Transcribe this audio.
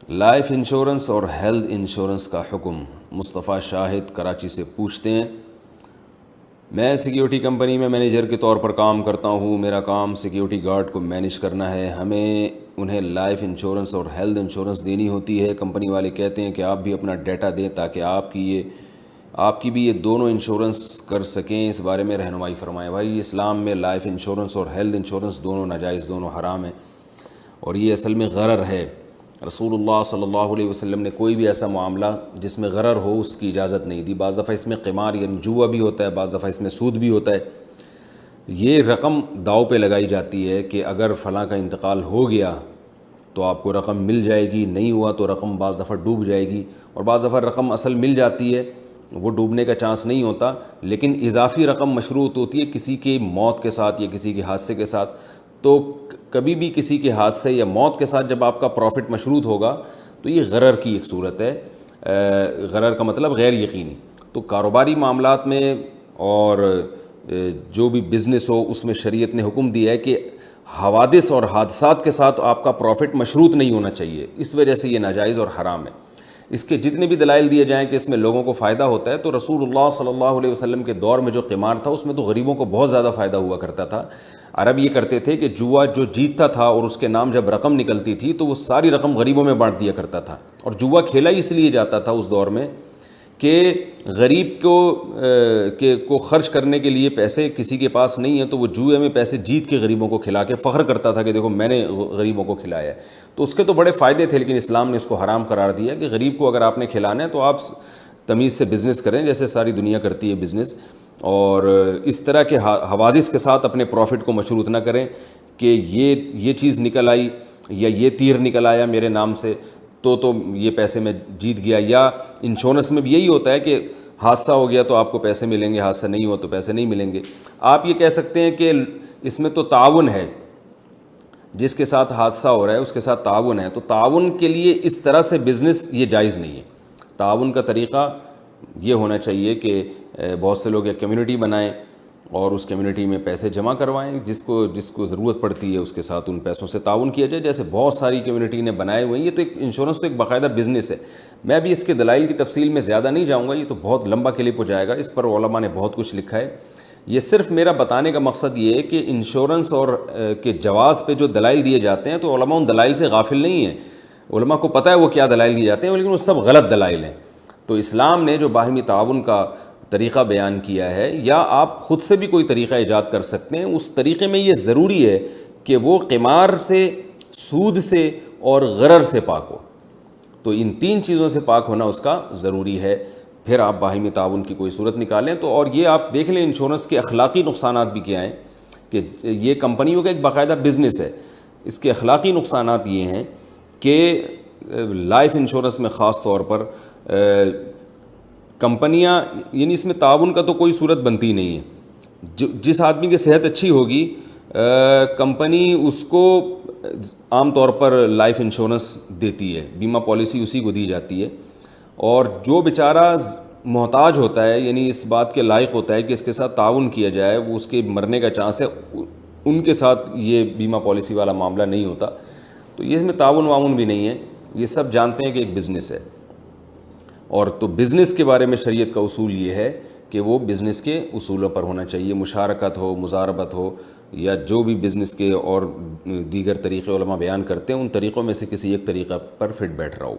Life insurance اور health insurance کا حکم۔ مصطفیٰ شاہد کراچی سے پوچھتے ہیں، میں سیکیورٹی کمپنی میں مینیجر کے طور پر کام کرتا ہوں۔ میرا کام سیکیورٹی گارڈ کو مینیج کرنا ہے۔ ہمیں انہیں لائف انشورنس اور ہیلتھ انشورنس دینی ہوتی ہے۔ کمپنی والے کہتے ہیں کہ آپ بھی اپنا ڈیٹا دیں تاکہ آپ کی بھی یہ دونوں انشورنس کر سکیں۔ اس بارے میں رہنمائی فرمائیں۔ بھائی، اسلام میں لائف انشورنس اور ہیلتھ انشورنس دونوں ناجائز، دونوں حرام ہیں، اور یہ اصل میں غرر ہے۔ رسول اللہ صلی اللہ علیہ وسلم نے کوئی بھی ایسا معاملہ جس میں غرر ہو اس کی اجازت نہیں دی۔ بعض دفعہ اس میں قمار یعنی جوا بھی ہوتا ہے، بعض دفعہ اس میں سود بھی ہوتا ہے۔ یہ رقم داؤ پہ لگائی جاتی ہے کہ اگر فلاں کا انتقال ہو گیا تو آپ کو رقم مل جائے گی، نہیں ہوا تو رقم بعض دفعہ ڈوب جائے گی، اور بعض دفعہ رقم اصل مل جاتی ہے، وہ ڈوبنے کا چانس نہیں ہوتا، لیکن اضافی رقم مشروط ہوتی ہے کسی کی موت کے ساتھ یا کسی کے حادثے کے ساتھ۔ تو کبھی بھی کسی کے حادثے یا موت کے ساتھ جب آپ کا پروفٹ مشروط ہوگا تو یہ غرر کی ایک صورت ہے۔ غرر کا مطلب غیر یقینی۔ تو کاروباری معاملات میں اور جو بھی بزنس ہو اس میں شریعت نے حکم دیا ہے کہ حوادث اور حادثات کے ساتھ آپ کا پروفٹ مشروط نہیں ہونا چاہیے، اس وجہ سے یہ ناجائز اور حرام ہے۔ اس کے جتنے بھی دلائل دیے جائیں کہ اس میں لوگوں کو فائدہ ہوتا ہے، تو رسول اللہ صلی اللہ علیہ وسلم کے دور میں جو قمار تھا اس میں تو غریبوں کو بہت زیادہ فائدہ ہوا کرتا تھا۔ عرب یہ کرتے تھے کہ جوا جو جیتتا تھا اور اس کے نام جب رقم نکلتی تھی تو وہ ساری رقم غریبوں میں بانٹ دیا کرتا تھا، اور جوا کھیلا اس لیے جاتا تھا اس دور میں کہ غریب کو خرچ کرنے کے لیے پیسے کسی کے پاس نہیں ہیں، تو وہ جوئے میں پیسے جیت کے غریبوں کو کھلا کے فخر کرتا تھا کہ دیکھو میں نے غریبوں کو کھلایا ہے۔ تو اس کے تو بڑے فائدے تھے، لیکن اسلام نے اس کو حرام قرار دیا کہ غریب کو اگر آپ نے کھلانا ہے تو آپ تمیز سے بزنس کریں جیسے ساری دنیا کرتی ہے بزنس، اور اس طرح کے حوادث کے ساتھ اپنے پروفٹ کو مشروط نہ کریں کہ یہ چیز نکل آئی یا یہ تیر نکل آیا میرے نام سے تو یہ پیسے میں جیت گیا۔ یا انشورنس میں بھی یہی ہوتا ہے کہ حادثہ ہو گیا تو آپ کو پیسے ملیں گے، حادثہ نہیں ہوا تو پیسے نہیں ملیں گے۔ آپ یہ کہہ سکتے ہیں کہ اس میں تو تعاون ہے، جس کے ساتھ حادثہ ہو رہا ہے اس کے ساتھ تعاون ہے، تو تعاون کے لیے اس طرح سے بزنس یہ جائز نہیں ہے۔ تعاون کا طریقہ یہ ہونا چاہیے کہ بہت سے لوگ ایک کمیونٹی بنائیں اور اس کمیونٹی میں پیسے جمع کروائیں، جس کو ضرورت پڑتی ہے اس کے ساتھ ان پیسوں سے تعاون کیا جائے، جیسے بہت ساری کمیونٹی نے بنائے ہوئے ہیں۔ یہ تو ایک انشورنس تو ایک باقاعدہ بزنس ہے۔ میں بھی اس کے دلائل کی تفصیل میں زیادہ نہیں جاؤں گا، یہ تو بہت لمبا کلپ ہو جائے گا، اس پر علماء نے بہت کچھ لکھا ہے۔ یہ صرف میرا بتانے کا مقصد یہ ہے کہ انشورنس اور کے جواز پہ جو دلائل دیے جاتے ہیں تو علماء ان دلائل سے غافل نہیں ہیں، علماء کو پتہ ہے وہ کیا دلائل دیے جاتے ہیں، لیکن وہ سب غلط دلائل ہیں۔ تو اسلام نے جو باہمی تعاون کا طریقہ بیان کیا ہے، یا آپ خود سے بھی کوئی طریقہ ایجاد کر سکتے ہیں، اس طریقے میں یہ ضروری ہے کہ وہ قمار سے، سود سے اور غرر سے پاک ہو۔ تو ان تین چیزوں سے پاک ہونا اس کا ضروری ہے، پھر آپ باہمی تعاون کی کوئی صورت نکالیں۔ تو اور یہ آپ دیکھ لیں انشورنس کے اخلاقی نقصانات بھی کیا ہیں، کہ یہ کمپنیوں کا ایک باقاعدہ بزنس ہے۔ اس کے اخلاقی نقصانات یہ ہیں کہ لائف انشورنس میں خاص طور پر کمپنیاں، یعنی اس میں تعاون کا تو کوئی صورت بنتی نہیں ہے۔ جس آدمی کی صحت اچھی ہوگی کمپنی اس کو عام طور پر لائف انشورنس دیتی ہے، بیمہ پالیسی اسی کو دی جاتی ہے، اور جو بیچارہ محتاج ہوتا ہے، یعنی اس بات کے لائق ہوتا ہے کہ اس کے ساتھ تعاون کیا جائے، وہ اس کے مرنے کا چانس ہے، ان کے ساتھ یہ بیمہ پالیسی والا معاملہ نہیں ہوتا۔ تو یہ میں تعاون بھی نہیں ہے، یہ سب جانتے ہیں کہ ایک بزنس ہے۔ اور تو بزنس کے بارے میں شریعت کا اصول یہ ہے کہ وہ بزنس کے اصولوں پر ہونا چاہیے، مشارکت ہو، مضاربت ہو، یا جو بھی بزنس کے اور دیگر طریقے علماء بیان کرتے ہیں ان طریقوں میں سے کسی ایک طریقہ پر فٹ بیٹھ رہا ہو۔